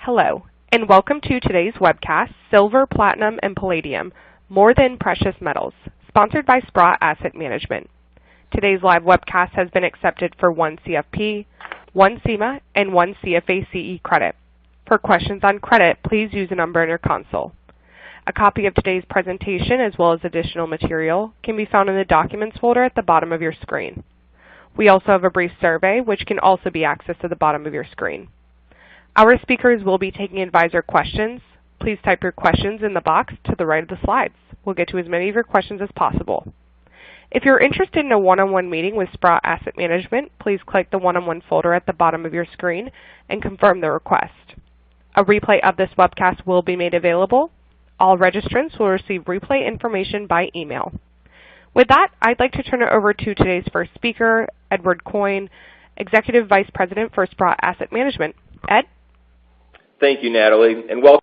Hello, and welcome to today's webcast, Silver, Platinum, and Palladium, More Than Precious Metals, sponsored by Sprott Asset Management. Today's live webcast has been accepted for 1 CFP, 1 CIMA, and 1 CFA CE credit. For questions on credit, please use the number in your console. A copy of today's presentation, as well as additional material, can be found in the Documents folder at the bottom of your screen. We also have a brief survey, which can also be accessed at the bottom of your screen. Our speakers will be taking advisor questions. Please type your questions in the box to the right of the slides. We'll get to as many of your questions as possible. If you're interested in a one-on-one meeting with Sprott Asset Management, please click the one-on-one folder at the bottom of your screen and confirm the request. A replay of this webcast will be made available. All registrants will receive replay information by email. With that, I'd like to turn it over to today's first speaker, Edward Coyne, Executive Vice President for Sprott Asset Management. Ed? Thank you, Natalie, and welcome.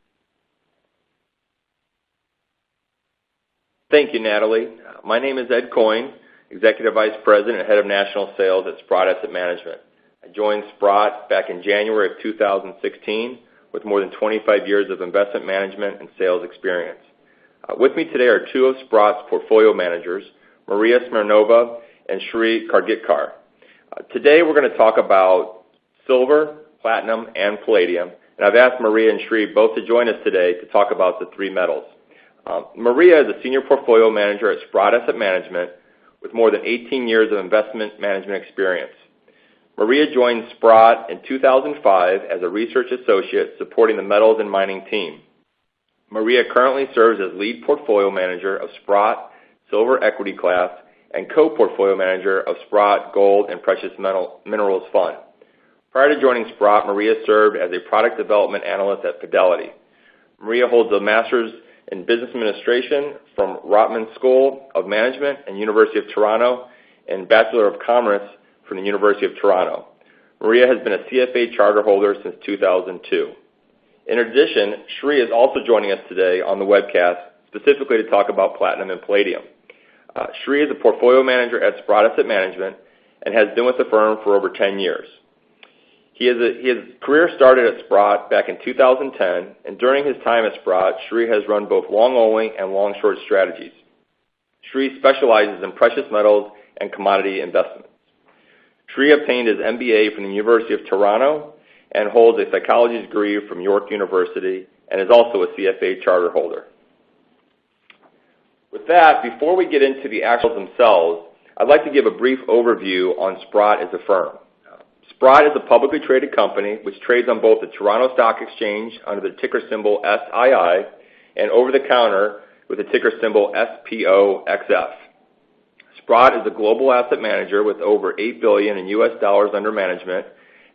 Thank you, Natalie. My name is Ed Coyne, Executive Vice President and Head of National Sales at Sprott Asset Management. I joined Sprott back in January of 2016 with more than 25 years of investment management and sales experience. With me today are two of Sprott's portfolio managers, Maria Smirnova and Shri Kargitkar. Today we're going to talk about silver, platinum, and palladium. And I've asked Maria and Shri both to join us today to talk about the three metals. Maria is a senior portfolio manager at Sprott Asset Management with more than 18 years of investment management experience. Maria joined Sprott in 2005 as a research associate supporting the metals and mining team. Maria currently serves as lead portfolio manager of Sprott Silver Equity Class and co-portfolio manager of Sprott Gold and Precious Minerals Fund. Prior to joining Sprott, Maria served as a product development analyst at Fidelity. Maria holds a master's in business administration from Rotman School of Management and University of Toronto and Bachelor of Commerce from the University of Toronto. Maria has been a CFA charter holder since 2002. In addition, Shri is also joining us today on the webcast, specifically to talk about platinum and palladium. Shri is a portfolio manager at Sprott Asset Management and has been with the firm for over 10 years. His career started at Sprott back in 2010, and during his time at Sprott, Shri has run both long-only and long-short strategies. Shri specializes in precious metals and commodity investments. Shri obtained his MBA from the University of Toronto and holds a psychology degree from York University and is also a CFA charter holder. With that, before we get into the actuals themselves, I'd like to give a brief overview on Sprott as a firm. Sprott is a publicly traded company which trades on both the Toronto Stock Exchange under the ticker symbol SII and over-the-counter with the ticker symbol SPOXF. Sprott is a global asset manager with over $8 billion in U.S. dollars under management,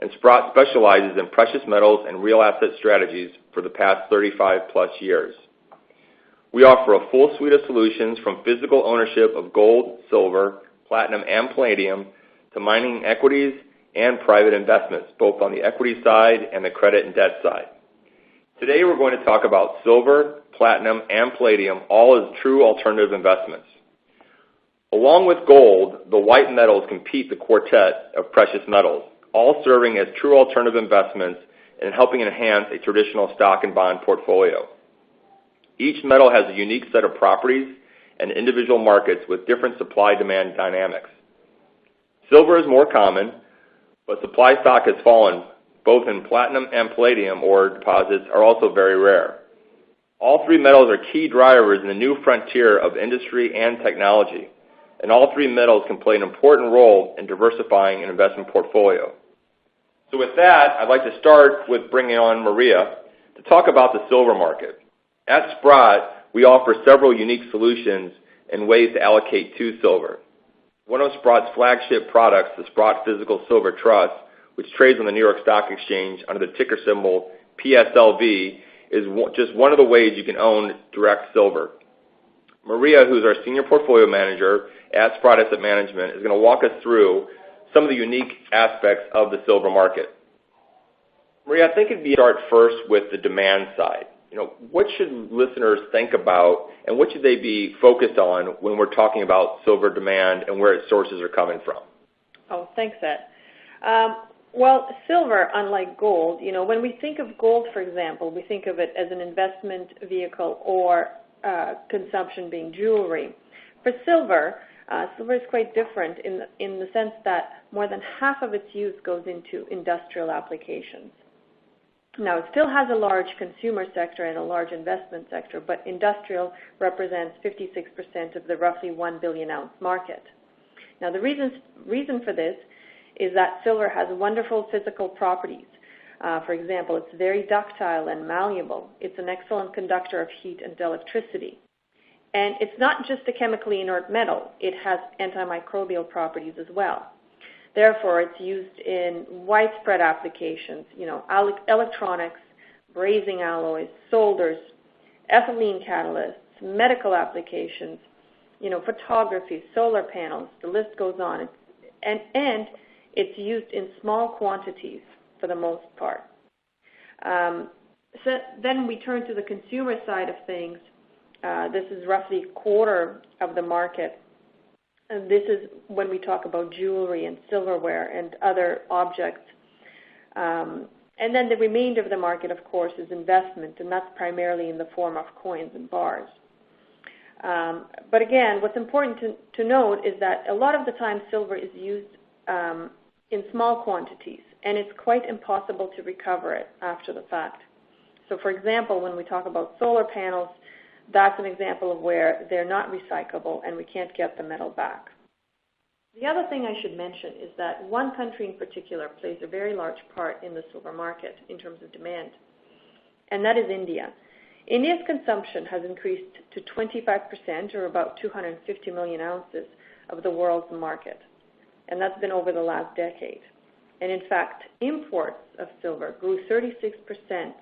and Sprott specializes in precious metals and real asset strategies for the past 35-plus years. We offer a full suite of solutions from physical ownership of gold, silver, platinum, and palladium to mining equities and private investments, both on the equity side and the credit and debt side. Today we're going to talk about silver, platinum, and palladium, all as true alternative investments. Along with gold, the white metals compete the quartet of precious metals, all serving as true alternative investments and helping enhance a traditional stock and bond portfolio. Each metal has a unique set of properties and individual markets with different supply-demand dynamics. Silver is more common, but supply stock has fallen. Both in platinum and palladium ore deposits are also very rare. All three metals are key drivers in the new frontier of industry and technology, and all three metals can play an important role in diversifying an investment portfolio. So with that, I'd like to start with bringing on Maria to talk about the silver market. At Sprott, we offer several unique solutions and ways to allocate to silver. One of Sprott's flagship products, the Sprott Physical Silver Trust, which trades on the New York Stock Exchange under the ticker symbol PSLV, is just one of the ways you can own direct silver. Maria, who's our senior portfolio manager at Sprott Asset Management, is going to walk us through some of the unique aspects of the silver market. Maria, I think it'd be start first with the demand side. What should listeners think about and what should they be focused on when we're talking about silver demand and where its sources are coming from? Oh, thanks, Ed. Well, silver, unlike gold, when we think of gold, for example, we think of it as an investment vehicle or consumption being jewelry. For silver, silver is quite different in the sense that more than half of its use goes into industrial applications. Now, it still has a large consumer sector and a large investment sector, but industrial represents 56% of the roughly 1 billion ounce market. Now, the reason for this is that silver has wonderful physical properties. For example, it's very ductile and malleable. It's an excellent conductor of heat and electricity. And it's not just a chemically inert metal. It has antimicrobial properties as well. Therefore, it's used in widespread applications, electronics, brazing alloys, solders, ethylene catalysts, medical applications, photography, solar panels, the list goes on. And it's used in small quantities for the most part. So then we turn to the consumer side of things. This is roughly a quarter of the market. And this is when we talk about jewelry and silverware and other objects. And then the remainder of the market, of course, is investment, and that's primarily in the form of coins and bars. But again, what's important to note is that a lot of the time silver is used in small quantities, and it's quite impossible to recover it after the fact. So for example, when we talk about solar panels, that's an example of where they're not recyclable and we can't get the metal back. The other thing I should mention is that one country in particular plays a very large part in the silver market in terms of demand, and that is India. India's consumption has increased to 25%, or about 250 million ounces, of the world's market, and that's been over the last decade. And in fact, imports of silver grew 36%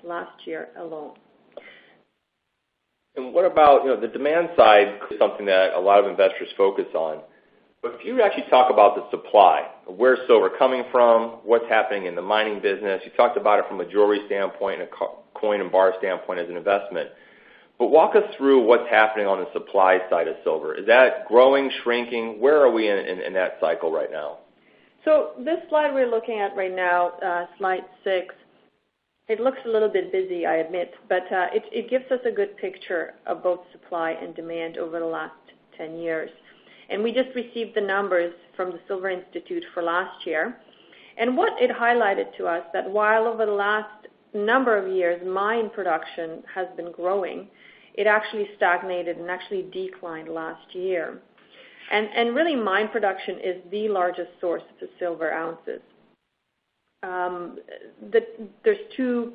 last year alone. And what about, the demand side is something that a lot of investors focus on. But if you actually talk about the supply, where's silver coming from, what's happening in the mining business, you talked about it from a jewelry standpoint and a coin and bar standpoint as an investment. But walk us through what's happening on the supply side of silver. Is that growing, shrinking? Where are we in that cycle right now? So this slide we're looking at right now, slide 6, it looks a little bit busy, I admit, but it gives us a good picture of both supply and demand over the last 10 years. And we just received the numbers from the Silver Institute for last year. And what it highlighted to us that while over the last number of years mine production has been growing, it actually stagnated and actually declined last year. And really mine production is the largest source of the silver ounces. There's two,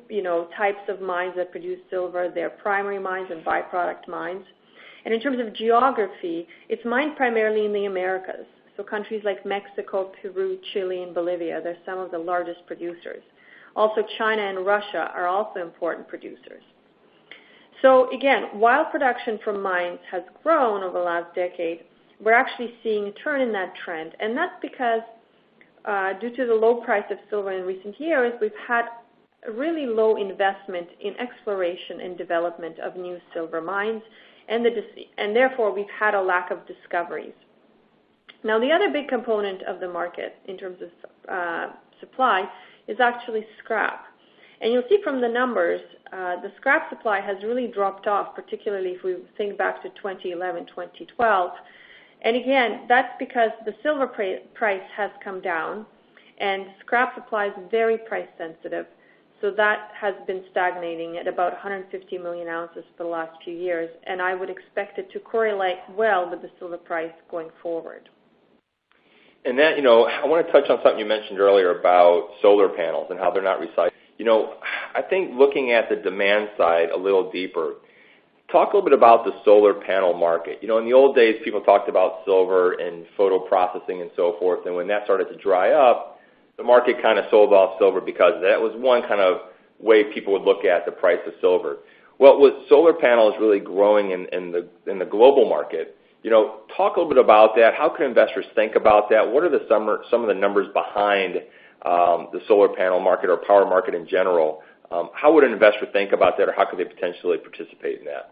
types of mines that produce silver. They're primary mines and byproduct mines. And in terms of geography, it's mined primarily in the Americas. So countries like Mexico, Peru, Chile, and Bolivia, they're some of the largest producers. Also, China and Russia are also important producers. So again, while production from mines has grown over the last decade, we're actually seeing a turn in that trend. And that's because due to the low price of silver in recent years, we've had a really low investment in exploration and development of new silver mines, and therefore we've had a lack of discoveries. Now, the other big component of the market in terms of supply is actually scrap. And you'll see from the numbers, the scrap supply has really dropped off, particularly if we think back to 2011, 2012. And again, that's because the silver price has come down, and scrap supply is very price sensitive. So that has been stagnating at about 150 million ounces for the last few years, and I would expect it to correlate well with the silver price going forward. And that, I want to touch on something you mentioned earlier about solar panels and how they're not recycled. I think looking at the demand side a little deeper, talk a little bit about the solar panel market. In the old days, people talked about silver and photo processing and so forth, and when that started to dry up, the market kind of sold off silver because that was one kind of way people would look at the price of silver. Well, with solar panels really growing in the global market, talk a little bit about that. How can investors think about that? What are some of the numbers behind the solar panel market or power market in general? How would an investor think about that, or how could they potentially participate in that?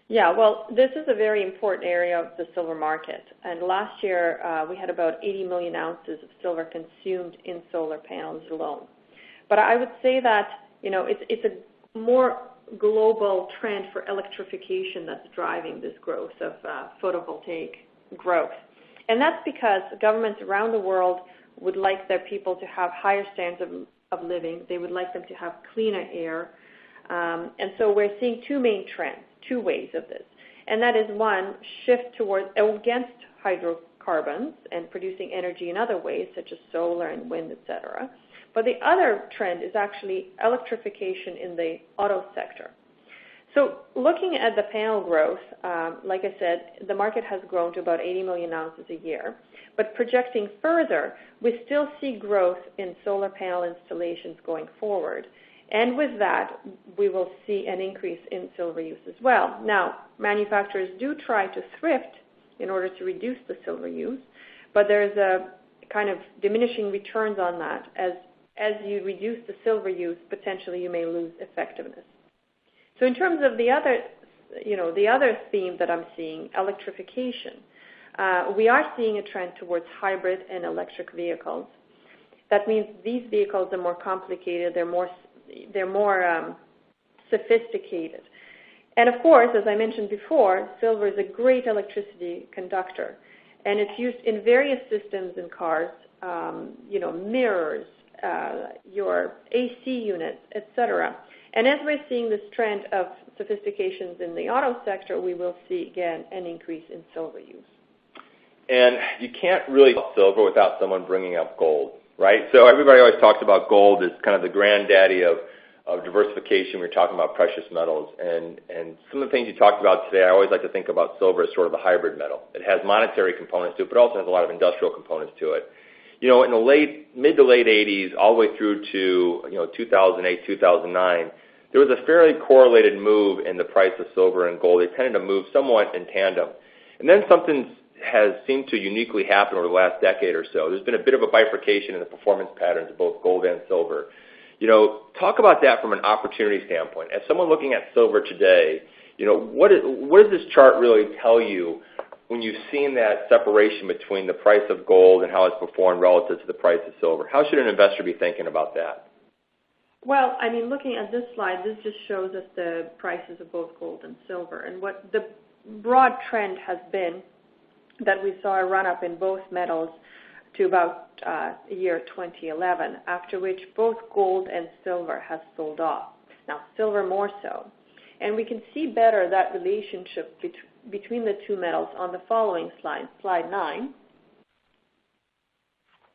Yeah, well, this is a very important area of the silver market. And last year, we had about 80 million ounces of silver consumed in solar panels alone. But I would say that, it's a more global trend for electrification that's driving this growth of photovoltaic growth. And that's because governments around the world would like their people to have higher standards of living. They would like them to have cleaner air. And so we're seeing two main trends, two ways of this. And that is one, shift against hydrocarbons and producing energy in other ways, such as solar and wind, etc. But the other trend is actually electrification in the auto sector. So looking at the panel growth, like I said, the market has grown to about 80 million ounces a year. But projecting further, we still see growth in solar panel installations going forward. And with that, we will see an increase in silver use as well. Now, manufacturers do try to thrift in order to reduce the silver use, but there's a kind of diminishing returns on that. As you reduce the silver use, potentially you may lose effectiveness. So in terms of the other theme that I'm seeing, electrification, we are seeing a trend towards hybrid and electric vehicles. That means these vehicles are more complicated, they're more sophisticated. And of course, as I mentioned before, silver is a great electricity conductor, and it's used in various systems in cars, mirrors, your AC units, etc. And as we're seeing this trend of sophistications in the auto sector, we will see, again, an increase in silver use. And you can't really talk silver without someone bringing up gold, right? So everybody always talks about gold as kind of the granddaddy of diversification. We're talking about precious metals. And some of the things you talked about today, I always like to think about silver as sort of a hybrid metal. It has monetary components to it, but also has a lot of industrial components to it. In the mid to late 80s, all the way through to 2008, 2009, there was a fairly correlated move in the price of silver and gold. They tended to move somewhat in tandem. And then something has seemed to uniquely happen over the last decade or so. There's been a bit of a bifurcation in the performance patterns of both gold and silver. Talk about that from an opportunity standpoint. As someone looking at silver today, what does this chart really tell you when you've seen that separation between the price of gold and how it's performed relative to the price of silver? How should an investor be thinking about that? Well, looking at this slide, this just shows us the prices of both gold and silver. And what the broad trend has been that we saw a run-up in both metals to about year 2011, after which both gold and silver has sold off. Now, silver more so. And we can see better that relationship between the two metals on the following slide, slide 9.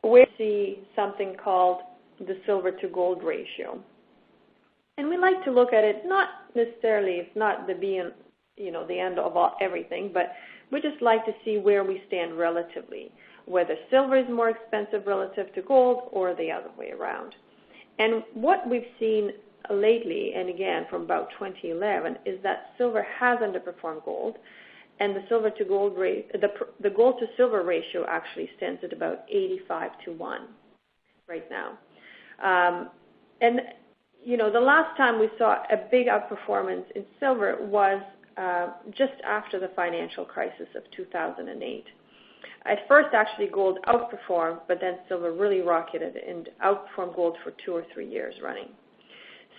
We see something called the silver to gold ratio. And we like to look at it, not necessarily, it's not the end of everything, but we just like to see where we stand relatively, whether silver is more expensive relative to gold or the other way around. And what we've seen lately, and again from about 2011, is that silver has underperformed gold, and the silver to gold the gold to silver ratio actually stands at about 85-1 right now. And the last time we saw a big outperformance in silver was just after the financial crisis of 2008. At first, actually, gold outperformed, but then silver really rocketed and outperformed gold for 2 or 3 years running.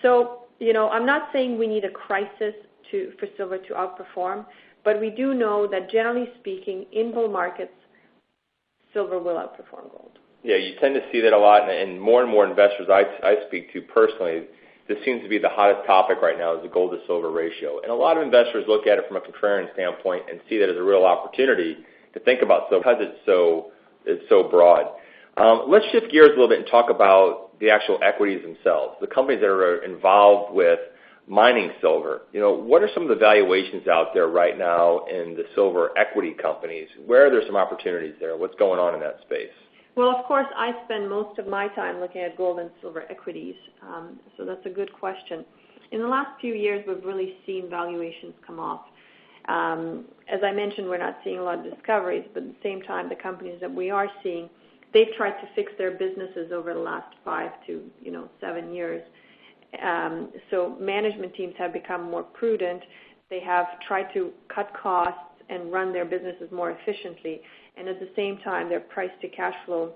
So, I'm not saying we need a crisis for silver to outperform, but we do know that generally speaking, in bull markets, silver will outperform gold. Yeah, you tend to see that a lot, and more investors I speak to personally, this seems to be the hottest topic right now is the gold to silver ratio. And a lot of investors look at it from a contrarian standpoint and see that as a real opportunity to think about silver because it's so broad. Let's shift gears a little bit and talk about the actual equities themselves, the companies that are involved with mining silver. What are some of the valuations out there right now in the silver equity companies? Where are there some opportunities there? What's going on in that space? Well, of course, I spend most of my time looking at gold and silver equities, so that's a good question. In the last few years, we've really seen valuations come off. As I mentioned, we're not seeing a lot of discoveries, but at the same time, the companies that we are seeing, they've tried to fix their businesses over the last 5 to 7 years. So management teams have become more prudent. They have tried to cut costs and run their businesses more efficiently, and at the same time, their price to cash flow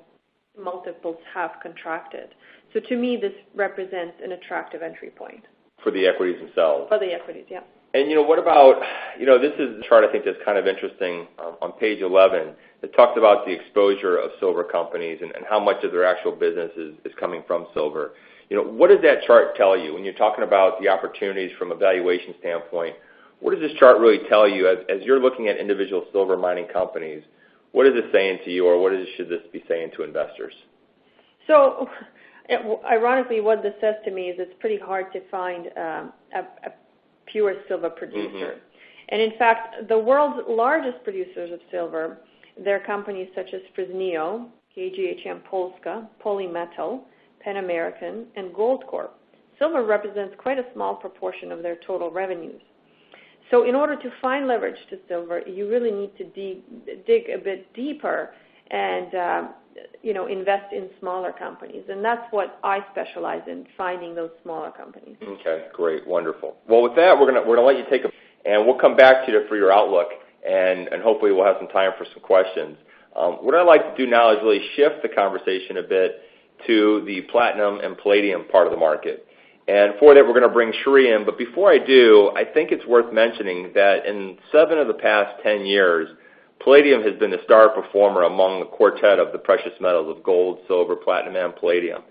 multiples have contracted. So to me, this represents an attractive entry point. For the equities themselves. For the equities, yeah. And, what about, this is a chart I think that's kind of interesting on page 11. It talks about the exposure of silver companies and how much of their actual business is coming from silver. What does that chart tell you when you're talking about the opportunities from a valuation standpoint? What does this chart really tell you as you're looking at individual silver mining companies? What is it saying to you, or should this be saying to investors? So, ironically, what this says to me is it's pretty hard to find a pure silver producer. Mm-hmm. And in fact, the world's largest producers of silver, they're companies such as Fresnillo, KGHM Polska, Polymetal, Pan American, and Goldcorp. Silver represents quite a small proportion of their total revenues. So in order to find leverage to silver, you really need to dig a bit deeper and invest in smaller companies. And that's what I specialize in, finding those smaller companies. Okay, great, wonderful. Well, with that, we're gonna let you take and we'll come back to you for your outlook, and hopefully we'll have some time for some questions. What I'd like to do now is really shift the conversation a bit to the platinum and palladium part of the market. And for that, we're going to bring Shri in. But before I do, I think it's worth mentioning that in 7 of the past 10 years, palladium has been the star performer among the quartet of the precious metals of gold, silver, platinum, and palladium.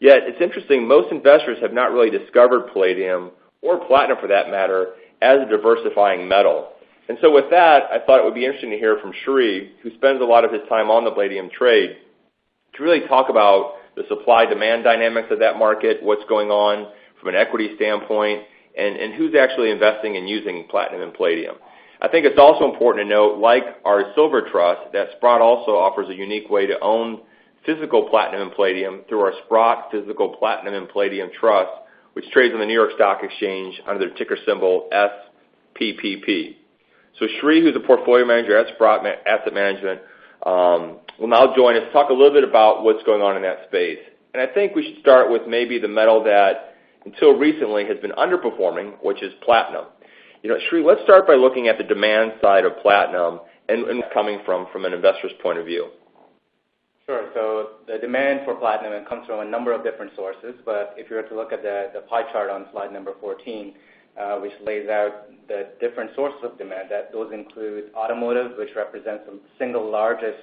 Yet, it's interesting, most investors have not really discovered palladium, or platinum for that matter, as a diversifying metal. And so with that, I thought it would be interesting to hear from Shri, who spends a lot of his time on the palladium trade, to really talk about the supply-demand dynamics of that market, what's going on from an equity standpoint, and who's actually investing and using platinum and palladium. I think it's also important to note, like our silver trust, that Sprott also offers a unique way to own physical platinum and palladium through our Sprott Physical Platinum and Palladium Trust, which trades on the New York Stock Exchange under the ticker symbol SPPP. So Shri, who's a portfolio manager at Sprott Asset Management, will now join us to talk a little bit about what's going on in that space. And I think we should start with maybe the metal that until recently has been underperforming, which is platinum. Shri, let's start by looking at the demand side of platinum and coming from an investor's point of view. Sure. So the demand for platinum comes from a number of different sources, but if you were to look at the pie chart on slide number 14, which lays out the different sources of demand, those include automotive, which represents the single largest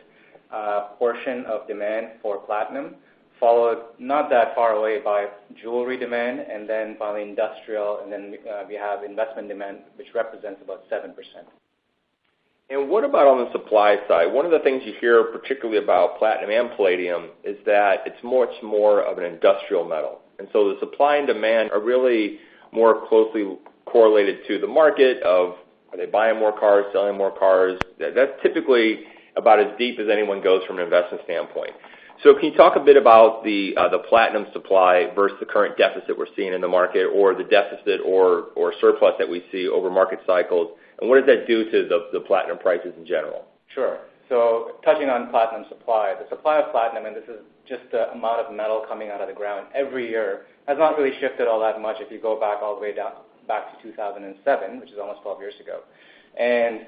portion of demand for platinum, followed not that far away by jewelry demand, and then finally industrial, and then we have investment demand, which represents about 7%. And what about on the supply side? One of the things you hear particularly about platinum and palladium is that it's much more of an industrial metal. And so the supply and demand are really more closely correlated to the market of, are they buying more cars, selling more cars? That's typically about as deep as anyone goes from an investment standpoint. So can you talk a bit about the platinum supply versus the current deficit we're seeing in the market, or the deficit or surplus that we see over market cycles, and what does that do to the platinum prices in general? Sure. So touching on platinum supply, the supply of platinum, and this is just the amount of metal coming out of the ground every year, has not really shifted all that much if you go back all the way back to 2007, which is almost 12 years ago. And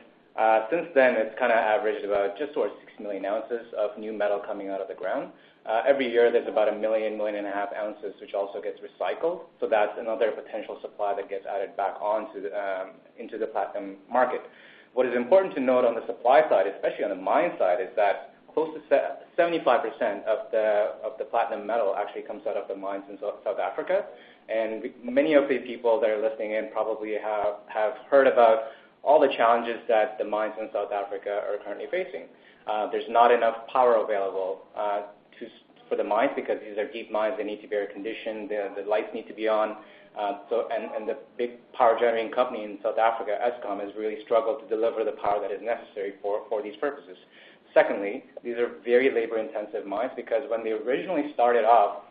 since then, it's kind of averaged about just over 6 million ounces of new metal coming out of the ground. Every year, there's about 1.5 million ounces, which also gets recycled. So that's another potential supply that gets added back into the platinum market. What is important to note on the supply side, especially on the mine side, is that close to 75% of the platinum metal actually comes out of the mines in South Africa. And many of the people that are listening in probably have heard about all the challenges that the mines in South Africa are currently facing. There's not enough power available for the mines because these are deep mines. They need to be air conditioned. The lights need to be on. And the big power generating company in South Africa, Eskom, has really struggled to deliver the power that is necessary for these purposes. Secondly, these are very labor-intensive mines because when they originally started off,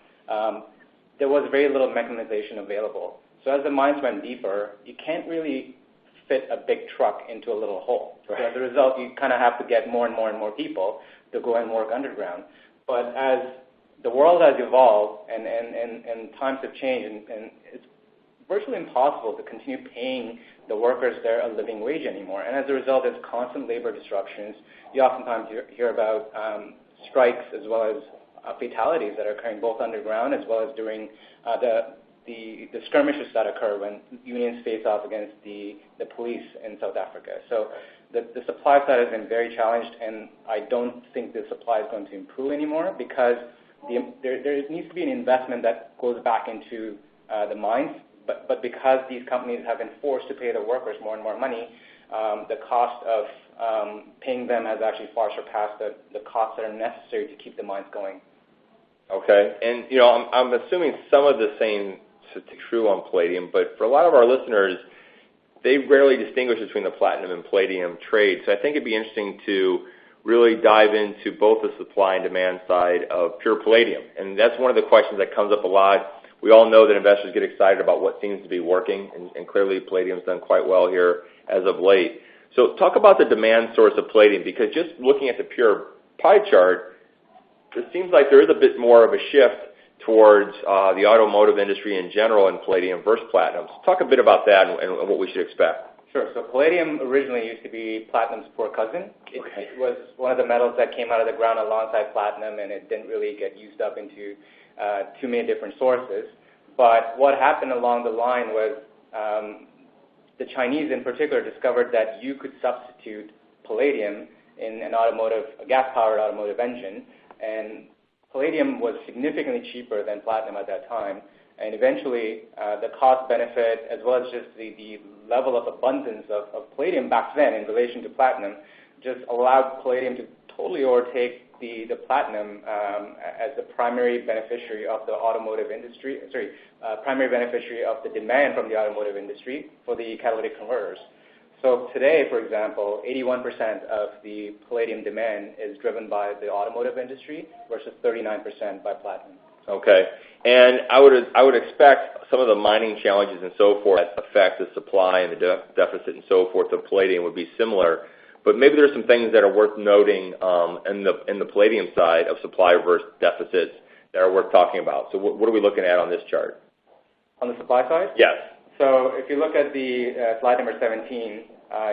there was very little mechanization available. So as the mines went deeper, you can't really fit a big truck into a little hole. Right. So as a result, you kind of have to get more and more and more people to go and work underground. But as the world has evolved and times have changed and it's virtually impossible to continue paying the workers there a living wage anymore. And as a result, there's constant labor disruptions. You oftentimes hear about strikes as well as fatalities that are occurring both underground as well as during the skirmishes that occur when unions face off against the police in South Africa. So the supply side has been very challenged, and I don't think the supply is going to improve anymore because there needs to be an investment that goes back into the mines, but because these companies have been forced to pay the workers more and more money, the cost of paying them has actually far surpassed the costs that are necessary to keep the mines going. Okay, and I'm assuming some of the same is true on palladium, but for a lot of our listeners, they rarely distinguish between the platinum and palladium trade. So I think it'd be interesting to really dive into both the supply and demand side of pure palladium. And that's one of the questions that comes up a lot. We all know that investors get excited about what seems to be working, and clearly palladium's done quite well here as of late. So talk about the demand source of palladium, because just looking at the pure pie chart, it seems like there is a bit more of a shift towards the automotive industry in general in palladium versus platinum. So talk a bit about that and what we should expect. Sure. So palladium originally used to be platinum's poor cousin. It was one of the metals that came out of the ground alongside platinum, and it didn't really get used up into too many different sources. But what happened along the line was the Chinese in particular discovered that you could substitute palladium in a gas-powered automotive engine, and palladium was significantly cheaper than platinum at that time. And eventually, the cost benefit, as well as just the level of abundance of palladium back then in relation to platinum, just allowed palladium to totally overtake the platinum as the primary beneficiary of the automotive industry. Primary beneficiary of the demand from the automotive industry for the catalytic converters. So today, for example, 81% of the palladium demand is driven by the automotive industry versus 39% by platinum. Okay, and I would expect some of the mining challenges and so forth that affect the supply and the deficit and so forth of palladium would be similar. But maybe there's some things that are worth noting in the palladium side of supply versus deficits that are worth talking about. So what are we looking at on this chart? On the supply side? Yes. So if you look at the slide number 17,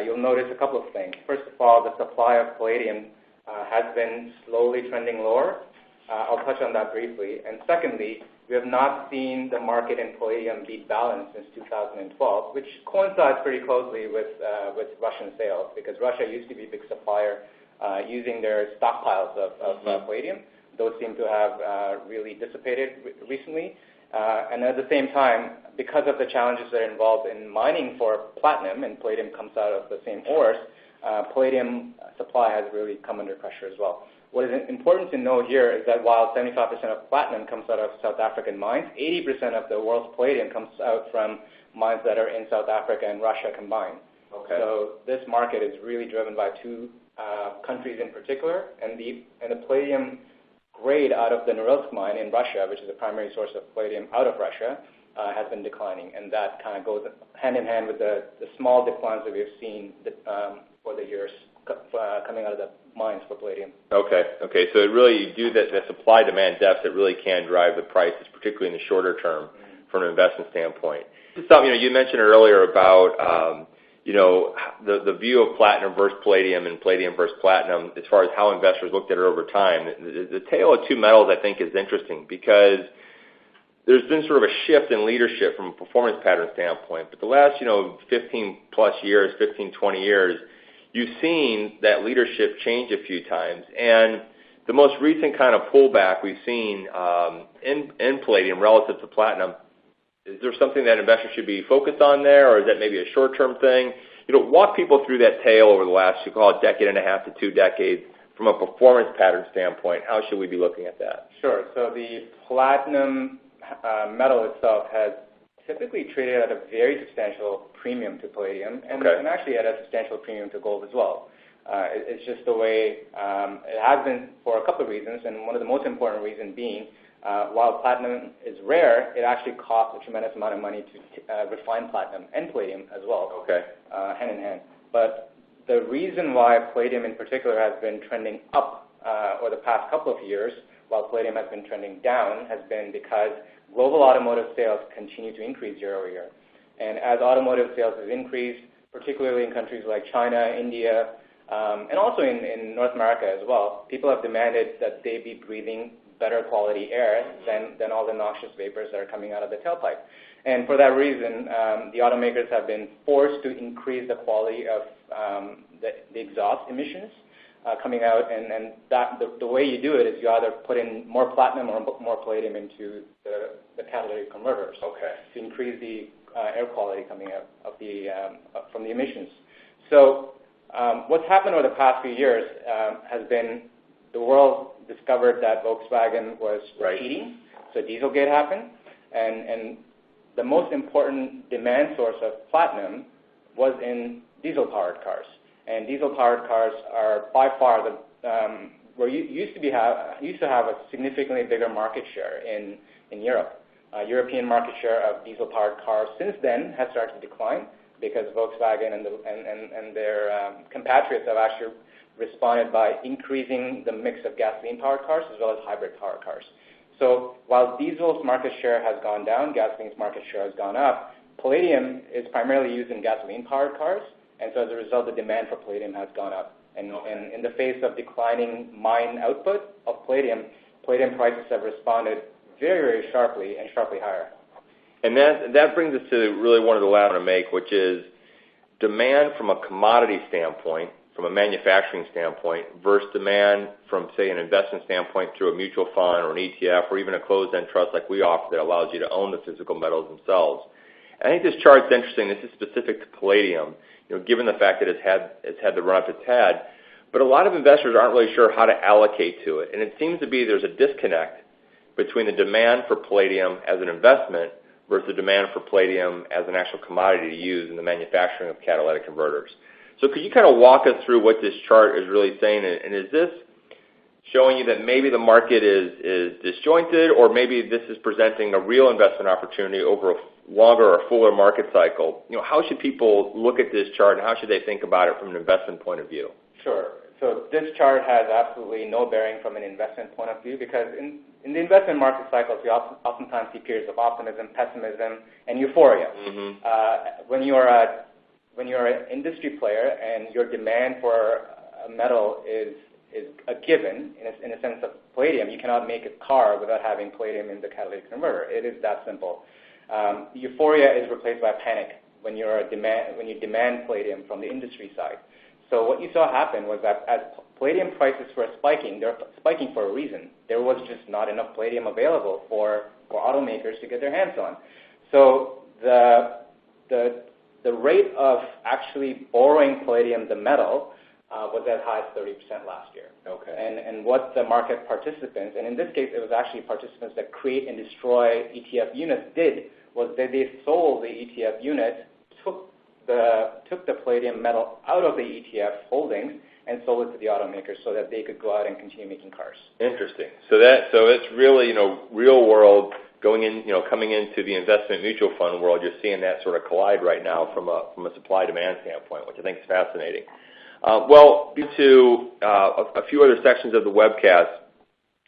you'll notice a couple of things. First of all, the supply of palladium has been slowly trending lower. I'll touch on that briefly. And secondly, we have not seen the market in palladium be balanced since 2012, which coincides pretty closely with Russian sales, because Russia used to be a big supplier using their stockpiles of palladium. Those seem to have really dissipated recently. And at the same time, because of the challenges that are involved in mining for platinum, and palladium comes out of the same ores, palladium supply has really come under pressure as well. What is important to note here is that while 75% of platinum comes out of South African mines, 80% of the world's palladium comes out from mines that are in South Africa and Russia combined. Okay. So this market is really driven by two countries in particular, and the palladium grade out of the Norilsk mine in Russia, which is the primary source of palladium out of Russia, has been declining, and that kind of goes hand in hand with the small declines that we've seen for the years coming out of the mines for palladium. Okay. So it really, you do that supply-demand deficit really can drive the prices, particularly in the shorter term, from an investment standpoint. Something you mentioned earlier about the view of platinum versus palladium and palladium versus platinum as far as how investors looked at it over time. The tale of two metals, I think, is interesting because there's been sort of a shift in leadership from a performance pattern standpoint. But the last, 15 plus years, 15, 20 years, you've seen that leadership change a few times. And the most recent kind of pullback we've seen in palladium relative to platinum, is there something that investors should be focused on there, or is that maybe a short-term thing? Walk people through that tale over the last, you call it, decade and a half to 2 decades from a performance pattern standpoint. How should we be looking at that? Sure. So the platinum metal itself has typically traded at a very substantial premium to palladium, and actually at a substantial premium to gold as well. It's just the way it has been for a couple of reasons, and one of the most important reasons being, while platinum is rare, it actually costs a tremendous amount of money to refine platinum and palladium as well, hand in hand. But the reason why palladium in particular has been trending up over the past couple of years, while palladium has been trending down, has been because global automotive sales continue to increase year over year. And as automotive sales have increased, particularly in countries like China, India, and also in North America as well, people have demanded that they be breathing better quality air than all the noxious vapors that are coming out of the tailpipe. And for that reason, the automakers have been forced to increase the quality of the exhaust emissions coming out, and the way you do it is you either put in more platinum or more palladium into the catalytic converters to increase the air quality coming out of from the emissions. So what's happened over the past few years has been the world discovered that Volkswagen was cheating, so Dieselgate happened, and the most important demand source of platinum was in diesel-powered cars. And diesel-powered cars are by far used to have a significantly bigger market share in Europe. European market share of diesel-powered cars since then has started to decline because Volkswagen and their compatriots have actually responded by increasing the mix of gasoline-powered cars as well as hybrid-powered cars. So while diesel's market share has gone down, gasoline's market share has gone up. Palladium is primarily used in gasoline-powered cars, and so as a result, the demand for palladium has gone up. And in the face of declining mine output of palladium prices have responded very, very sharply and sharply higher. And that brings us to really one of the last I want to make, which is demand from a commodity standpoint, from a manufacturing standpoint, versus demand from, say, an investment standpoint through a mutual fund or an ETF or even a closed-end trust like we offer that allows you to own the physical metals themselves. And I think this chart's interesting. This is specific to palladium, given the fact that it's had the run-up it's had. But a lot of investors aren't really sure how to allocate to it. And it seems to be there's a disconnect between the demand for palladium as an investment versus the demand for palladium as an actual commodity to use in the manufacturing of catalytic converters. So could you kind of walk us through what this chart is really saying? And is this showing you that maybe the market is disjointed, or maybe this is presenting a real investment opportunity over a longer or fuller market cycle? How should people look at this chart, and how should they think about it from an investment point of view? Sure. So this chart has absolutely no bearing from an investment point of view because in the investment market cycles, we oftentimes see periods of optimism, pessimism, and euphoria. Mm-hmm. When you're an industry player and your demand for a metal is a given, in a sense of palladium, you cannot make a car without having palladium in the catalytic converter. It is that simple. Euphoria is replaced by panic when you demand palladium from the industry side. So what you saw happen was that as palladium prices were spiking, they're spiking for a reason. There was just not enough palladium available for automakers to get their hands on. So the rate of actually borrowing palladium, the metal, was as high as 30% last year. Okay. And what the market participants, and in this case it was actually participants that create and destroy ETF units, did was that they sold the ETF unit, took the palladium metal out of the ETF holdings and sold it to the automakers so that they could go out and continue making cars. Interesting. So it's really real world coming into the investment mutual fund world. You're seeing that sort of collide right now from a supply demand standpoint, which I think is fascinating. Well, to a few other sections of the webcast,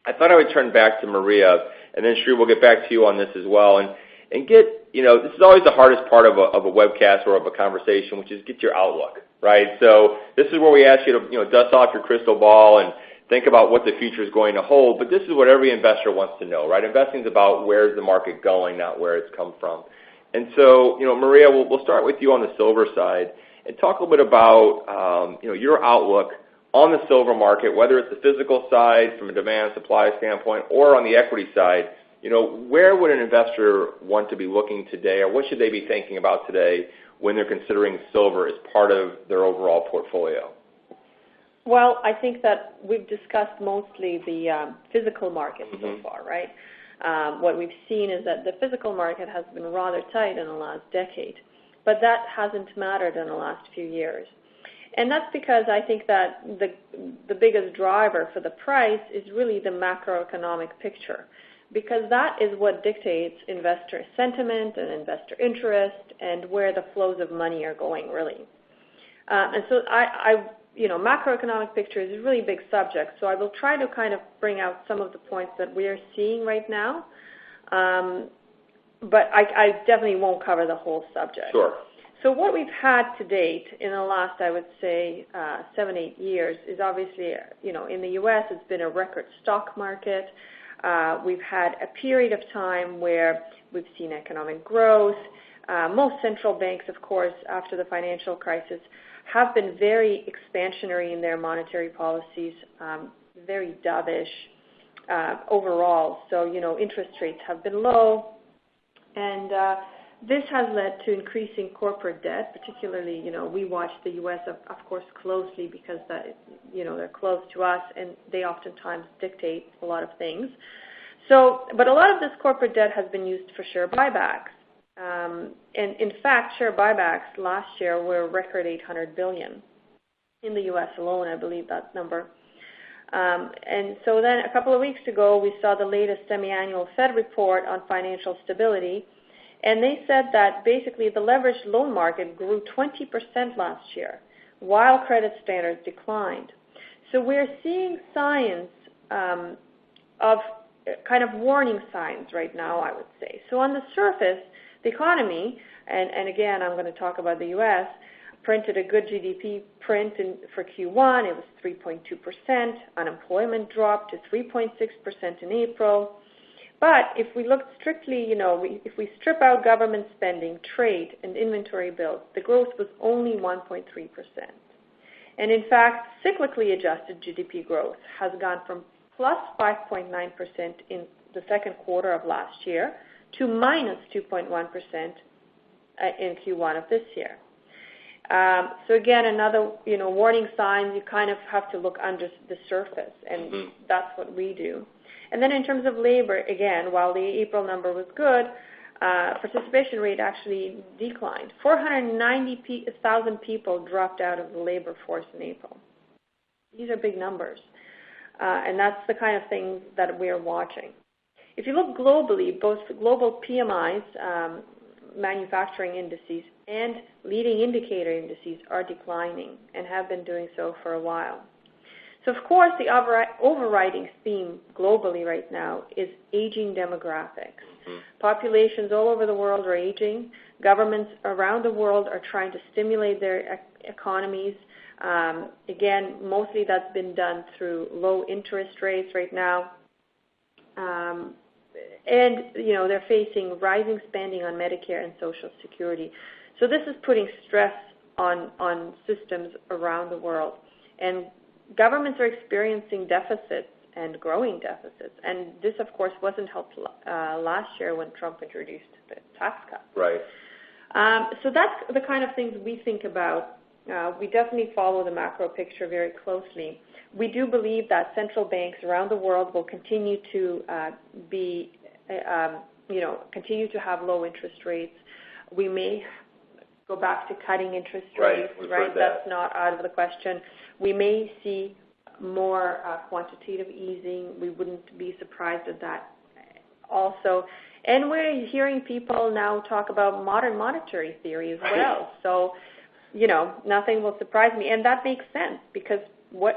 I thought I would turn back to Maria, and then Sri, we'll get back to you on this as well, and get, this is always the hardest part of a webcast or of a conversation, which is get your outlook, right? So this is where we ask you to, dust off your crystal ball and think about what the future is going to hold, but this is what every investor wants to know, right? Investing is about where's the market going, not where it's come from. And so, Maria, we'll start with you on the silver side and talk a little bit about, your outlook on the silver market, whether it's the physical side from a demand-supply standpoint or on the equity side. Where would an investor want to be looking today, or what should they be thinking about today when they're considering silver as part of their overall portfolio? Well, I think that we've discussed mostly the physical market so far, right? What we've seen is that the physical market has been rather tight in the last decade, but that hasn't mattered in the last few years. And that's because I think that the biggest driver for the price is really the macroeconomic picture, because that is what dictates investor sentiment and investor interest and where the flows of money are going, really. And so macroeconomic picture is a really big subject, so I will try to kind of bring out some of the points that we are seeing right now. but I definitely won't cover the whole subject. Sure. So what we've had to date in the last, I would say, 7-8 years is obviously, in the U.S. it's been a record stock market. We've had a period of time where we've seen economic growth. Most central banks, of course, after the financial crisis, have been very expansionary in their monetary policies, very dovish overall. So, interest rates have been low, and this has led to increasing corporate debt, particularly, we watch the U.S., of course, closely because they're close to us and they oftentimes dictate a lot of things. So, but a lot of this corporate debt has been used for share buybacks. And in fact, share buybacks last year were a record $800 billion in the U.S. alone, I believe that number. And so then a couple of weeks ago, we saw the latest semi-annual Fed report on financial stability, and they said that basically the leveraged loan market grew 20% last year, while credit standards declined. So we're seeing signs of kind of warning signs right now, I would say. So on the surface, the economy, and again, I'm going to talk about the U.S., printed a good GDP print for Q1. It was 3.2%. Unemployment dropped to 3.6% in April. But if we look strictly, if we strip out government spending, trade, and inventory builds, the growth was only 1.3%. And in fact, cyclically adjusted GDP growth has gone from plus 5.9% in the second quarter of last year to minus 2.1% in Q1 of this year. So again, another, warning sign, you kind of have to look under the surface, and that's what we do. And then in terms of labor, again, while the April number was good, participation rate actually declined. 490,000 people dropped out of the labor force in April. These are big numbers, and that's the kind of things that we're watching. If you look globally, both global PMIs, manufacturing indices, and leading indicator indices are declining and have been doing so for a while. So, of course, the overriding theme globally right now is aging demographics. Populations all over the world are aging. Governments around the world are trying to stimulate their economies. Again, mostly that's been done through low interest rates right now. And, they're facing rising spending on Medicare and Social Security. So this is putting stress on systems around the world. And governments are experiencing deficits and growing deficits. And this, of course, wasn't helped last year when Trump introduced the tax cut. Right. So that's the kind of things we think about. We definitely follow the macro picture very closely. We do believe that central banks around the world will continue to continue to have low interest rates. We may go back to cutting interest rates, right? That's not out of the question. We may see more quantitative easing. We wouldn't be surprised at that also. And we're hearing people now talk about modern monetary theory as well. So, nothing will surprise me. And that makes sense because what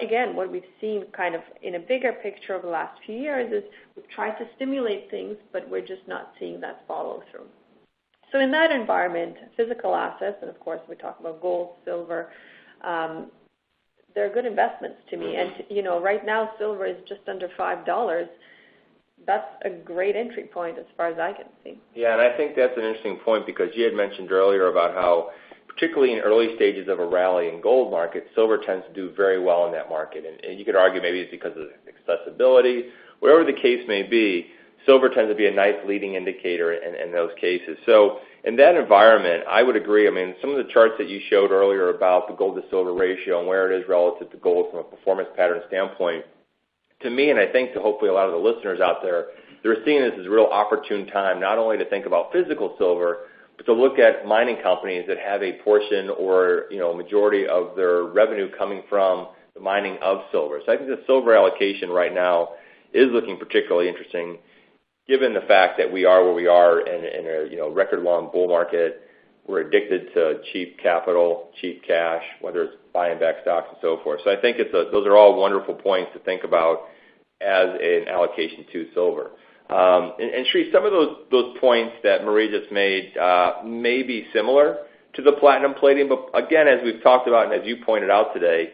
we've seen kind of in a bigger picture over the last few years is we've tried to stimulate things, but we're just not seeing that follow through. So in that environment, physical assets, and of course we talk about gold, silver, they're good investments to me. And, right now silver is just under $5. That's a great entry point as far as I can see. Yeah, and I think that's an interesting point because you had mentioned earlier about how, particularly in early stages of a rally in gold market, silver tends to do very well in that market. And you could argue maybe it's because of accessibility. Whatever the case may be, silver tends to be a nice leading indicator in those cases. So in that environment, I would agree. I mean, some of the charts that you showed earlier about the gold to silver ratio and where it is relative to gold from a performance pattern standpoint, to me, and I think to hopefully a lot of the listeners out there, they're seeing this as a real opportune time not only to think about physical silver, but to look at mining companies that have a portion or majority of their revenue coming from the mining of silver. So I think the silver allocation right now is looking particularly interesting, given the fact that we are where we are in a record long bull market. We're addicted to cheap capital, cheap cash, whether it's buying back stocks and so forth. So I think those are all wonderful points to think about as an allocation to silver. And Sri, some of those points that Marie just made may be similar to the platinum palladium, but again, as we've talked about and as you pointed out today,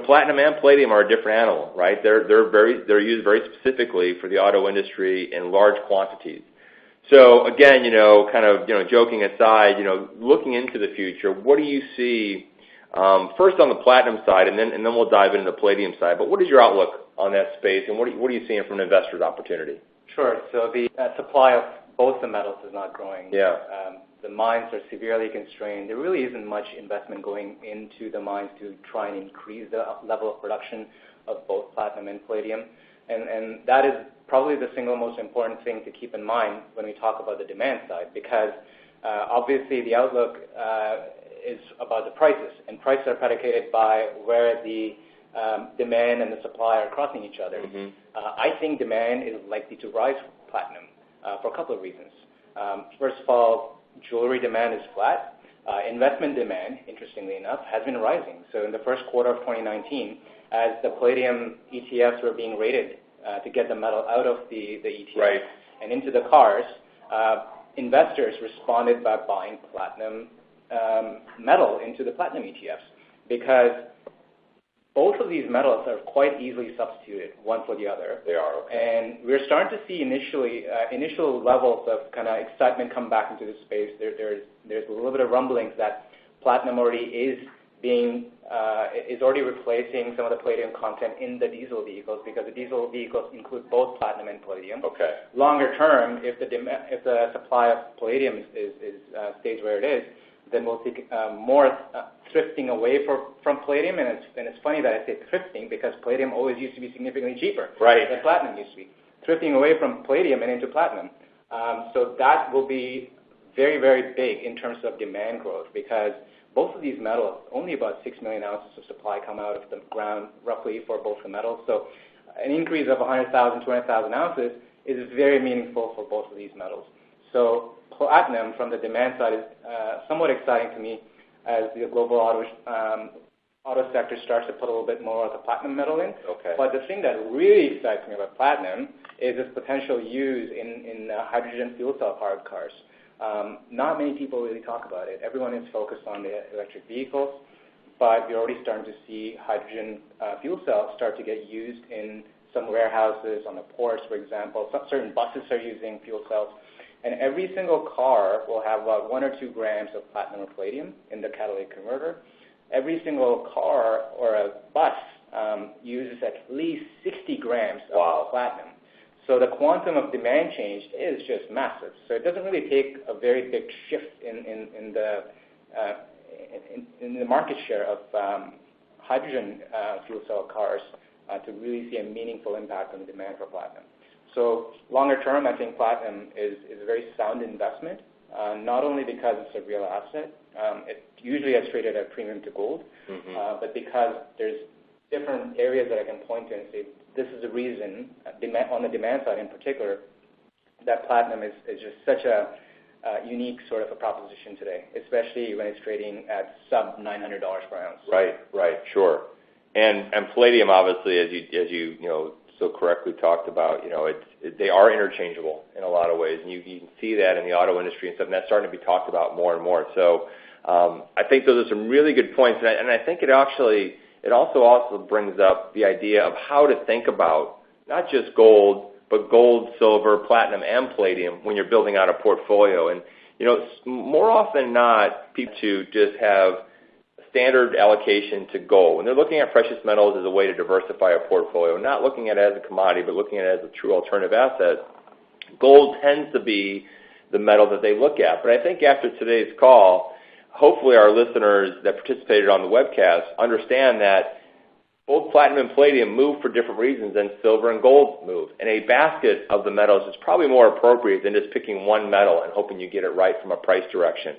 platinum and palladium are a different animal, right? They're used very specifically for the auto industry in large quantities. So again, joking aside, looking into the future, what do you see first on the platinum side, and then we'll dive into the palladium side. But what is your outlook on that space, and what are you seeing from an investor's opportunity? Sure. So the supply of both the metals is not growing. Yeah. The mines are severely constrained. There really isn't much investment going into the mines to try and increase the level of production of both platinum and palladium. And that is probably the single most important thing to keep in mind when we talk about the demand side, because obviously the outlook is about the prices, and prices are predicated by where the demand and the supply are crossing each other. Mm-hmm. I think demand is likely to rise for platinum for a couple of reasons. First of all, jewelry demand is flat. Investment demand, interestingly enough, has been rising. So in the first quarter of 2019, as the palladium ETFs were being rated to get the metal out of the ETF right. and into the cars, investors responded by buying platinum metal into the platinum ETFs, because both of these metals are quite easily substituted one for the other. They are. Okay. And we're starting to see initial levels of kind of excitement come back into the space. There's a little bit of rumblings that platinum already is already replacing some of the palladium content in the diesel vehicles, because the diesel vehicles include both platinum and palladium. Okay. Longer term, if the supply of palladium stays where it is, then we'll see more thrifting away from palladium. And it's funny that I say thrifting, because palladium always used to be significantly cheaper right. than platinum used to be. Thrifting away from palladium and into platinum. So that will be very, very big in terms of demand growth, because both of these metals, only about 6 million ounces of supply come out of the ground roughly for both the metals. So an increase of 100,000, 200,000 ounces is very meaningful for both of these metals. So platinum from the demand side is somewhat exciting to me as the global auto sector starts to put a little bit more of the platinum metal in. Okay. But the thing that really excites me about platinum is its potential use in hydrogen fuel cell powered cars. Not many people really talk about it. Everyone is focused on the electric vehicles, but we're already starting to see hydrogen fuel cells start to get used in some warehouses, on the ports, for example. Certain buses are using fuel cells. And every single car will have about 1 or 2 grams of platinum or palladium in the catalytic converter. Every single car or a bus uses at least 60 grams of platinum. So the quantum of demand change is just massive. So it doesn't really take a very big shift in the market share of hydrogen fuel cell cars to really see a meaningful impact on the demand for platinum. So longer term, I think platinum is a very sound investment, not only because it's a real asset. It usually has traded at premium to gold, mm-hmm. But because there's different areas that I can point to and say, this is the reason, on the demand side in particular, that platinum is just such a unique sort of a proposition today, especially when it's trading at sub $900 per ounce. Right, sure. And palladium, obviously, as you so correctly talked about, they are interchangeable in a lot of ways, and you can see that in the auto industry and stuff, and that's starting to be talked about more and more. So I think those are some really good points, and I think it also brings up the idea of how to think about not just gold, but gold, silver, platinum, and palladium when you're building out a portfolio. And more often than not, people to just have standard allocation to gold. When they're looking at precious metals as a way to diversify a portfolio, not looking at it as a commodity, but looking at it as a true alternative asset, gold tends to be the metal that they look at. But I think after today's call, hopefully our listeners that participated on the webcast understand that both platinum and palladium move for different reasons than silver and gold move. And a basket of the metals is probably more appropriate than just picking one metal and hoping you get it right from a price direction.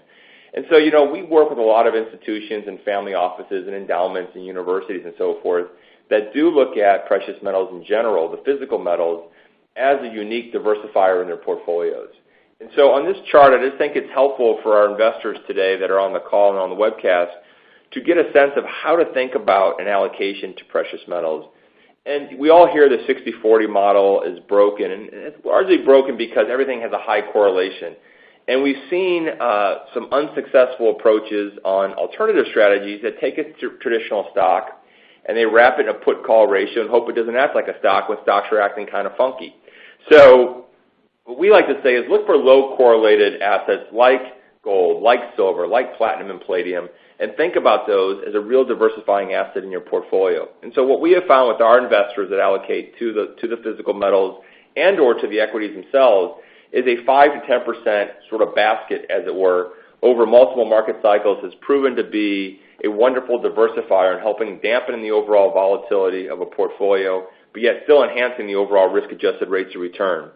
And so, we work with a lot of institutions and family offices and endowments and universities and so forth that do look at precious metals in general, the physical metals, as a unique diversifier in their portfolios. And so on this chart, I just think it's helpful for our investors today that are on the call and on the webcast to get a sense of how to think about an allocation to precious metals And we all hear the 60-40 model is broken, and it's largely broken because everything has a high correlation. And we've seen some unsuccessful approaches on alternative strategies that take a traditional stock and they wrap it in a put-call ratio and hope it doesn't act like a stock when stocks are acting kind of funky. So what we like to say is look for low correlated assets like gold, like silver, like platinum and palladium, and think about those as a real diversifying asset in your portfolio. And so what we have found with our investors that allocate to the physical metals and or to the equities themselves is a 5 to 10% sort of basket, as it were, over multiple market cycles has proven to be a wonderful diversifier in helping dampen the overall volatility of a portfolio, but yet still enhancing the overall risk-adjusted rates of return.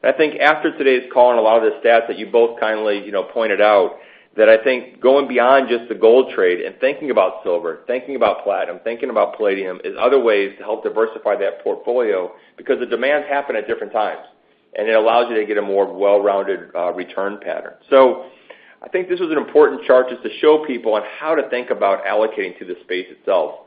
And I think after today's call and a lot of the stats that you both kindly pointed out, that I think going beyond just the gold trade and thinking about silver, thinking about platinum, thinking about palladium is other ways to help diversify that portfolio because the demands happen at different times, and it allows you to get a more well-rounded return pattern. So I think this was an important chart just to show people on how to think about allocating to the space itself.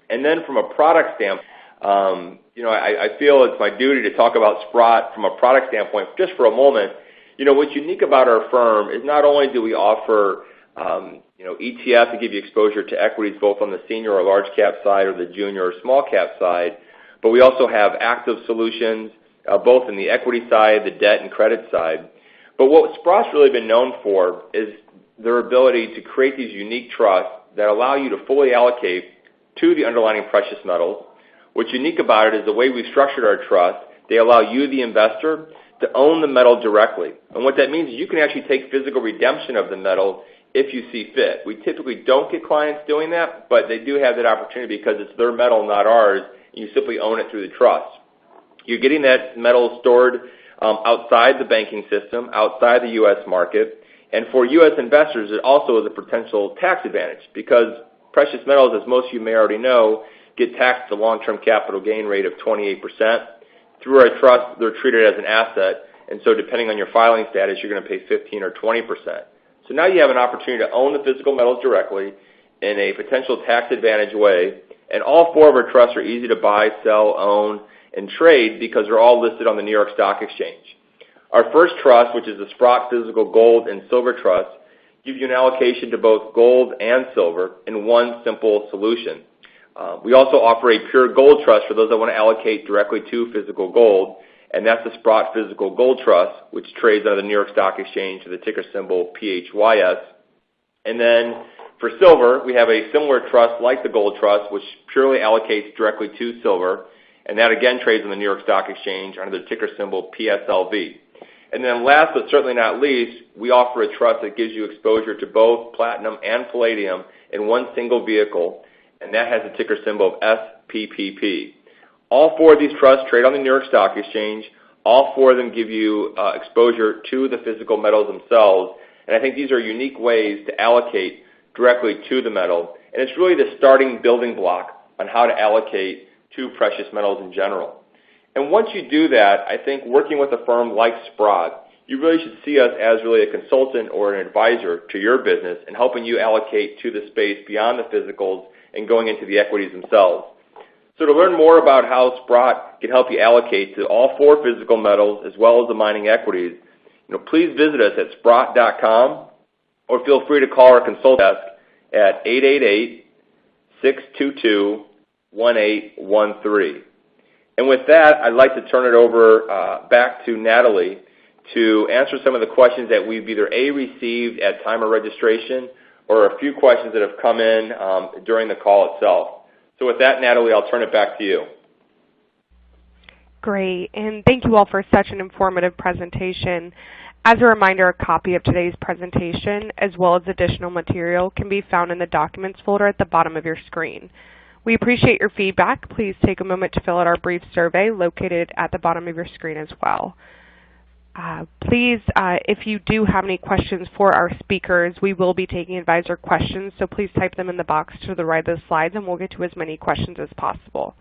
And then from a product standpoint, I feel it's my duty to talk about Sprott from a product standpoint just for a moment. What's unique about our firm is not only do we offer, ETF to give you exposure to equities both on the senior or large cap side or the junior or small cap side, but we also have active solutions both in the equity side, the debt and credit side. But what Sprott's really been known for is their ability to create these unique trusts that allow you to fully allocate to the underlying precious metals. What's unique about it is the way we've structured our trust, they allow you, the investor, to own the metal directly. And what that means is you can actually take physical redemption of the metal if you see fit. We typically don't get clients doing that, but they do have that opportunity because it's their metal, not ours, and you simply own it through the trust. You're getting that metal stored outside the banking system, outside the U.S. market, and for U.S. investors, it also is a potential tax advantage because precious metals, as most of you may already know, get taxed at a long-term capital gain rate of 28%. Through our trust, they're treated as an asset, and so depending on your filing status, you're going to pay 15 or 20%. So now you have an opportunity to own the physical metals directly in a potential tax advantage way, and all four of our trusts are easy to buy, sell, own, and trade because they're all listed on the New York Stock Exchange. Our first trust, which is the Sprott Physical Gold and Silver Trust, gives you an allocation to both gold and silver in one simple solution. We also offer a pure gold trust for those that want to allocate directly to physical gold, and that's the Sprott Physical Gold Trust, which trades under the New York Stock Exchange with the ticker symbol PHYS. And then for silver, we have a similar trust like the Gold Trust, which purely allocates directly to silver, and that again trades on the New York Stock Exchange under the ticker symbol PSLV. And then last but certainly not least, we offer a trust that gives you exposure to both platinum and palladium in one single vehicle, and that has the ticker symbol of SPPP. All four of these trusts trade on the New York Stock Exchange. All four of them give you exposure to the physical metals themselves, and I think these are unique ways to allocate directly to the metal, and it's really the starting building block on how to allocate to precious metals in general. And once you do that, I think working with a firm like Sprott, you really should see us as really a consultant or an advisor to your business and helping you allocate to the space beyond the physicals and going into the equities themselves. So to learn more about how Sprott can help you allocate to all four physical metals as well as the mining equities, please visit us at sprott.com or feel free to call our consult desk at 888-622-1813. And with that, I'd like to turn it over back to Natalie to answer some of the questions that we've either received at time of registration or a few questions that have come in during the call itself. So with that, Natalie, I'll turn it back to you. Great, and thank you all for such an informative presentation. As a reminder, a copy of today's presentation, as well as additional material, can be found in the Documents folder at the bottom of your screen. We appreciate your feedback. Please take a moment to fill out our brief survey located at the bottom of your screen as well. Please, if you do have any questions for our speakers, we will be taking advisor questions, so please type them in the box to the right of the slides and we'll get to as many questions as possible.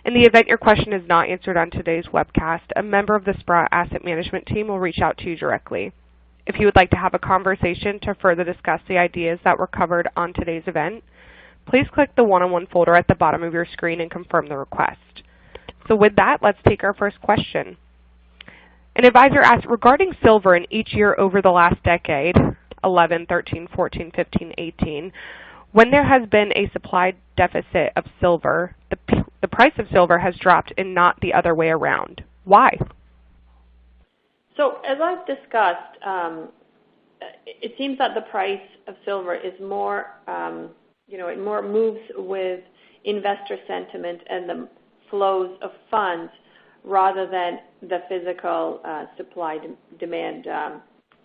In the event your question is not answered on today's webcast, a member of the Sprott Asset Management team will reach out to you directly. If you would like to have a conversation to further discuss the ideas that were covered on today's event, please click the one-on-one folder at the bottom of your screen and confirm the request. So with that, let's take our first question. An advisor asked, regarding silver in each year over the last decade, 11, 13, 14, 15, 18, when there has been a supply deficit of silver, the price of silver has dropped and not the other way around. Why? So as I've discussed, it seems that the price of silver is more, it more moves with investor sentiment and the flows of funds rather than the physical supply-demand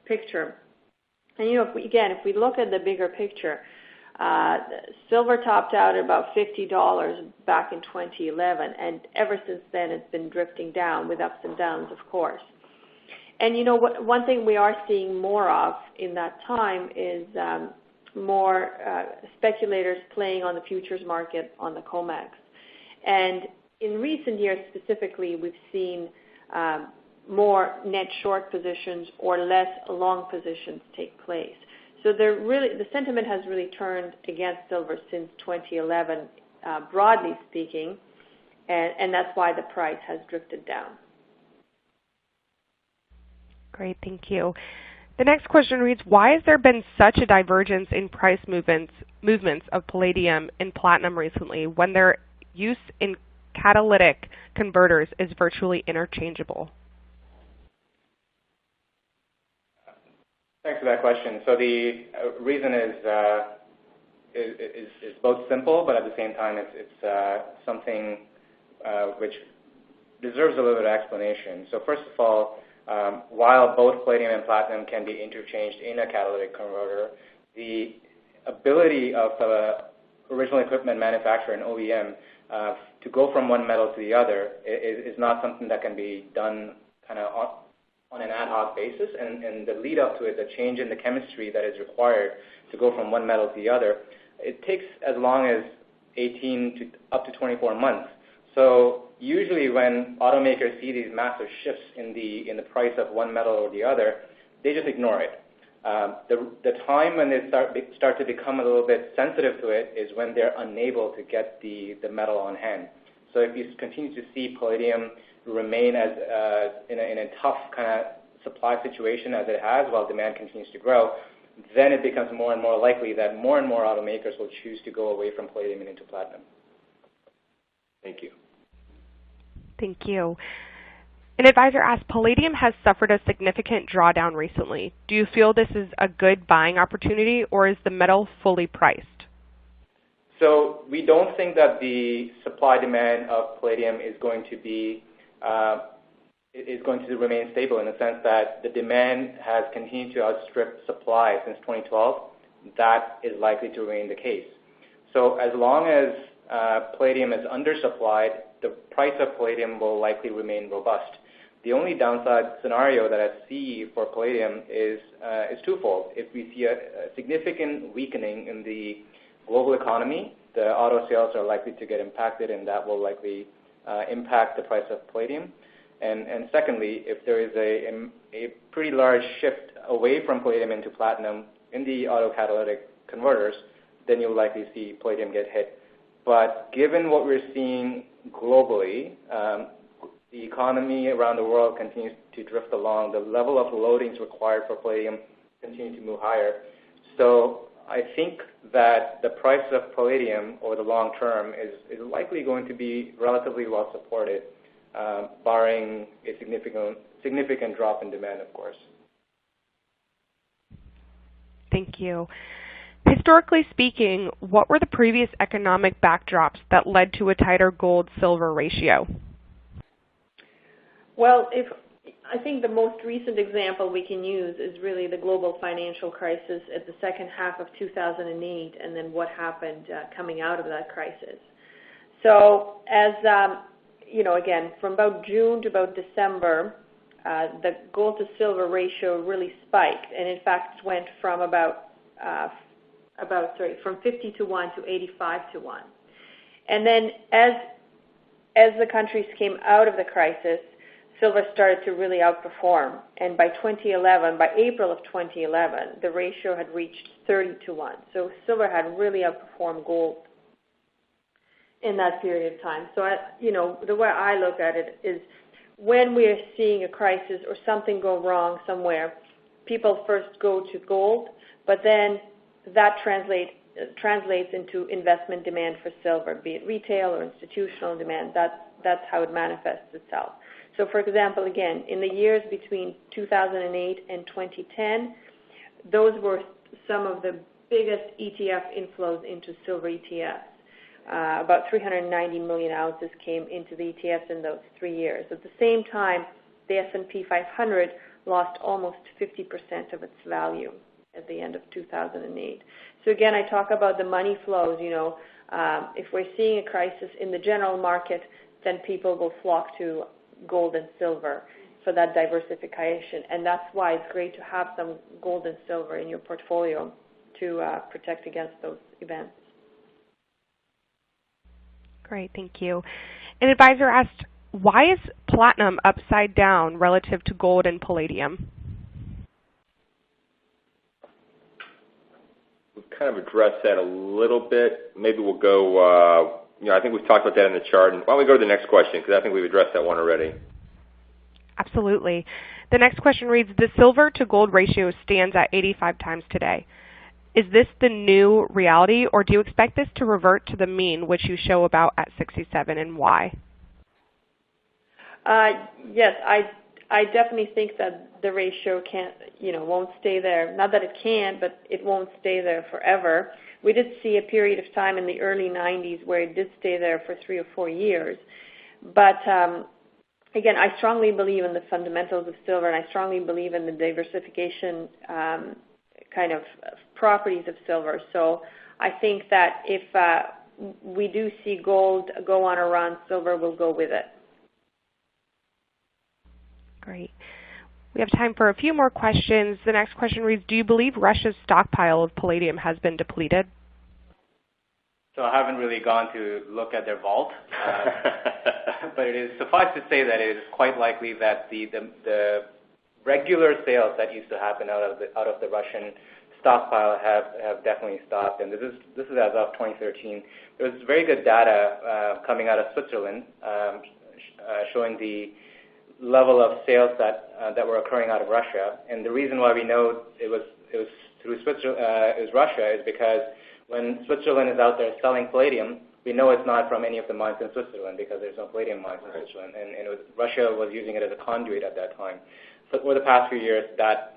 picture. And if we look at the bigger picture, silver topped out at about $50 back in 2011, and ever since then it's been drifting down with ups and downs, of course. And one thing we are seeing more of in that time is more speculators playing on the futures market on the COMEX. And in recent years specifically, we've seen more net short positions or less long positions take place. So the sentiment has really turned against silver since 2011, broadly speaking, and that's why the price has drifted down. Great, thank you. The next question reads, why has there been such a divergence in price movements of palladium and platinum recently when their use in catalytic converters is virtually interchangeable? Thanks for that question. So the reason is both simple, but at the same time it's something which deserves a little bit of explanation. So first of all, while both palladium and platinum can be interchanged in a catalytic converter, the ability of original equipment manufacturer and OEM to go from one metal to the other is not something that can be done kind of on an ad hoc basis, and the lead up to it, the change in the chemistry that is required to go from one metal to the other, it takes as long as 18 to up to 24 months. So usually when automakers see these massive shifts in the price of one metal or the other, they just ignore it. The time when they start to become a little bit sensitive to it is when they're unable to get the metal on hand. So if you continue to see palladium remain as in a tough kind of supply situation as it has while demand continues to grow, then it becomes more and more likely that more and more automakers will choose to go away from palladium and into platinum. Thank you. Thank you. An advisor asked, palladium has suffered a significant drawdown recently. Do you feel this is a good buying opportunity, or is the metal fully priced? So we don't think that the supply-demand of palladium is going to remain stable in the sense that the demand has continued to outstrip supply since 2012. That is likely to remain the case. So as long as palladium is undersupplied, the price of palladium will likely remain robust. The only downside scenario that I see for palladium is twofold. If we see a significant weakening in the global economy, the auto sales are likely to get impacted, and that will likely impact the price of palladium. And secondly, if there is a pretty large shift away from palladium into platinum in the autocatalytic converters, then you'll likely see palladium get hit. But given what we're seeing globally, the economy around the world continues to drift along. The level of loadings required for palladium continue to move higher. So I think that the price of palladium over the long term is likely going to be relatively well supported, barring a significant drop in demand, of course. Thank you. Historically speaking, what were the previous economic backdrops that led to a tighter gold-silver ratio? Well, I think the most recent example we can use is really the global financial crisis at the second half of 2008, and then what happened coming out of that crisis. So as, again, from about June to about December, the gold to silver ratio really spiked, and in fact went from from 50 to 1 to 85 to 1. And then as the countries came out of the crisis, silver started to really outperform. And by April of 2011, the ratio had reached 30 to 1. So silver had really outperformed gold. in that period of time. So, the way I look at it is when we're seeing a crisis or something go wrong somewhere, people first go to gold, but then that translates into investment demand for silver, be it retail or institutional demand. That's how it manifests itself. So, for example, again, in the years between 2008 and 2010, those were some of the biggest ETF inflows into silver ETFs. About 390 million ounces came into the ETFs in those 3 years. At the same time, the S&P 500 lost almost 50% of its value at the end of 2008. So again, I talk about the money flows. If we're seeing a crisis in the general market, then people will flock to gold and silver for that diversification. And that's why it's great to have some gold and silver in your portfolio to protect against those events. Great, thank you. An advisor asked, why is platinum upside down relative to gold and palladium? We've kind of addressed that a little bit. Maybe we'll go, I think we've talked about that in the chart. And why don't we go to the next question, because I think we've addressed that one already. Absolutely. The next question reads, the silver to gold ratio stands at 85 times today. Is this the new reality, or do you expect this to revert to the mean, which you show about at 67, and why? Yes, I definitely think that the ratio won't stay there. Not that it can, but it won't stay there forever. We did see a period of time in the early 90s where it did stay there for 3 or 4 years. But again, I strongly believe in the fundamentals of silver, and I strongly believe in the diversification kind of properties of silver. So I think that if we do see gold go on a run, silver will go with it. Great. We have time for a few more questions. The next question reads, do you believe Russia's stockpile of palladium has been depleted? So I haven't really gone to look at their vault, but it is suffice to say that it is quite likely that the regular sales that used to happen out of the Russian stockpile have definitely stopped, and this is as of 2013. There was very good data coming out of Switzerland showing the level of sales that were occurring out of Russia, and the reason why we know it was through Switzerland, is Russia, is because when Switzerland is out there selling palladium, we know it's not from any of the mines in Switzerland because there's no palladium mines in Switzerland, and Russia was using it as a conduit at that time. So over the past few years, that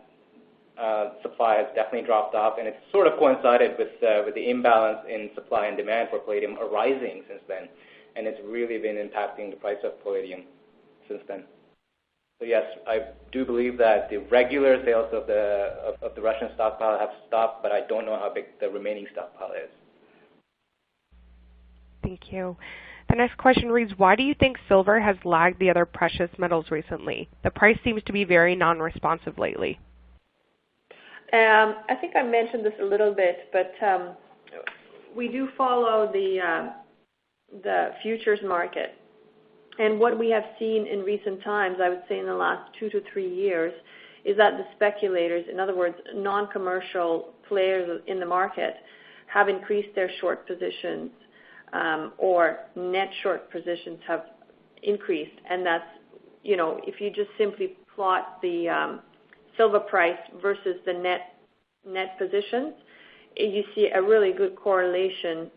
supply has definitely dropped off, and it's sort of coincided with the imbalance in supply and demand for palladium arising since then, and it's really been impacting the price of palladium since then. So yes, I do believe that the regular sales of the Russian stockpile have stopped, but I don't know how big the remaining stockpile is. Thank you. The next question reads, why do you think silver has lagged the other precious metals recently? The price seems to be very non-responsive lately. I think I mentioned this a little bit, but we do follow the futures market. And what we have seen in recent times, I would say in the last 2 to 3 years, is that the speculators, in other words, non-commercial players in the market, have increased their short positions, or net short positions have increased. And that's, if you just simply plot the silver price versus the net positions, you see a really good correlation,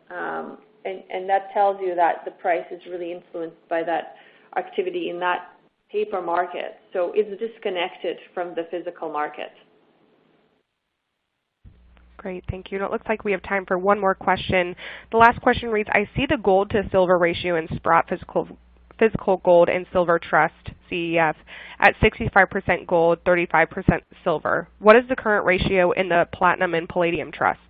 and that tells you that the price is really influenced by that activity in that paper market. So it's disconnected from the physical market. Great, thank you. And it looks like we have time for one more question. The last question reads, I see the gold to silver ratio in Sprott Physical Gold and Silver Trust, CEF, at 65% gold, 35% silver. What is the current ratio in the Platinum and Palladium Trust?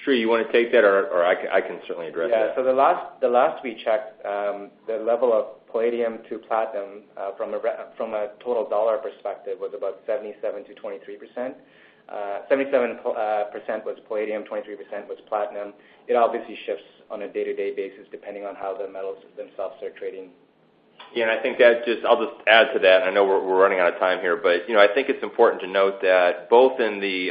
Sure, you want to take that, or I can certainly address that. Yeah, so the last we checked, the level of palladium to platinum from a total dollar perspective was about 77 to 23%. 77% was palladium, 23% was platinum. It obviously shifts on a day-to-day basis depending on how the metals themselves are trading. Yeah, and I think I'll just add to that, and I know we're running out of time here, but, I think it's important to note that both in the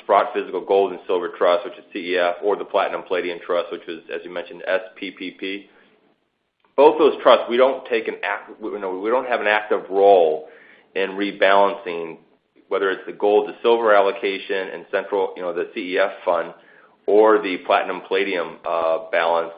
Sprott Physical Gold and Silver Trust, which is CEF, or the Platinum Palladium Trust, which was, as you mentioned, SPPP, both those trusts, we don't have an active role in rebalancing, whether it's the gold to silver allocation and central, the CEF fund, or the Platinum Palladium balance,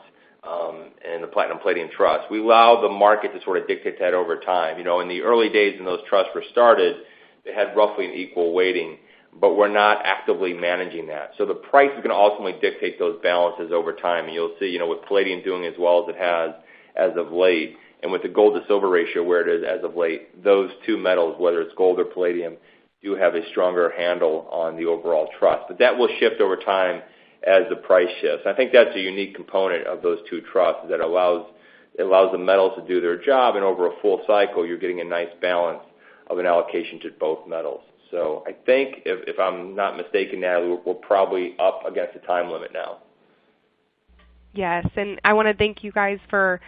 and the Platinum Palladium Trust. We allow the market to sort of dictate that over time. In the early days when those trusts were started, they had roughly an equal weighting, but we're not actively managing that. So the price is going to ultimately dictate those balances over time, and you'll see, with Palladium doing as well as it has as of late, and with the gold to silver ratio where it is as of late, those two metals, whether it's gold or palladium, do have a stronger handle on the overall trust. But that will shift over time as the price shifts. I think that's a unique component of those two trusts that allows the metals to do their job, and over a full cycle, you're getting a nice balance of an allocation to both metals. So I think, if I'm not mistaken, Natalie, we're probably up against the time limit now. Yes, and I want to thank you guys for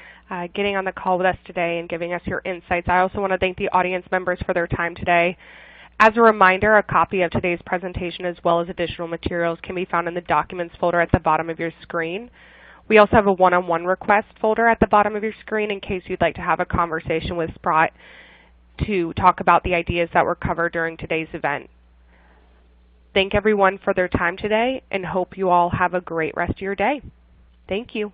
getting on the call with us today and giving us your insights. I also want to thank the audience members for their time today. As a reminder, a copy of today's presentation as well as additional materials can be found in the Documents folder at the bottom of your screen. We also have a one-on-one request folder at the bottom of your screen in case you'd like to have a conversation with Sprott to talk about the ideas that were covered during today's event. Thank everyone for their time today and hope you all have a great rest of your day. Thank you.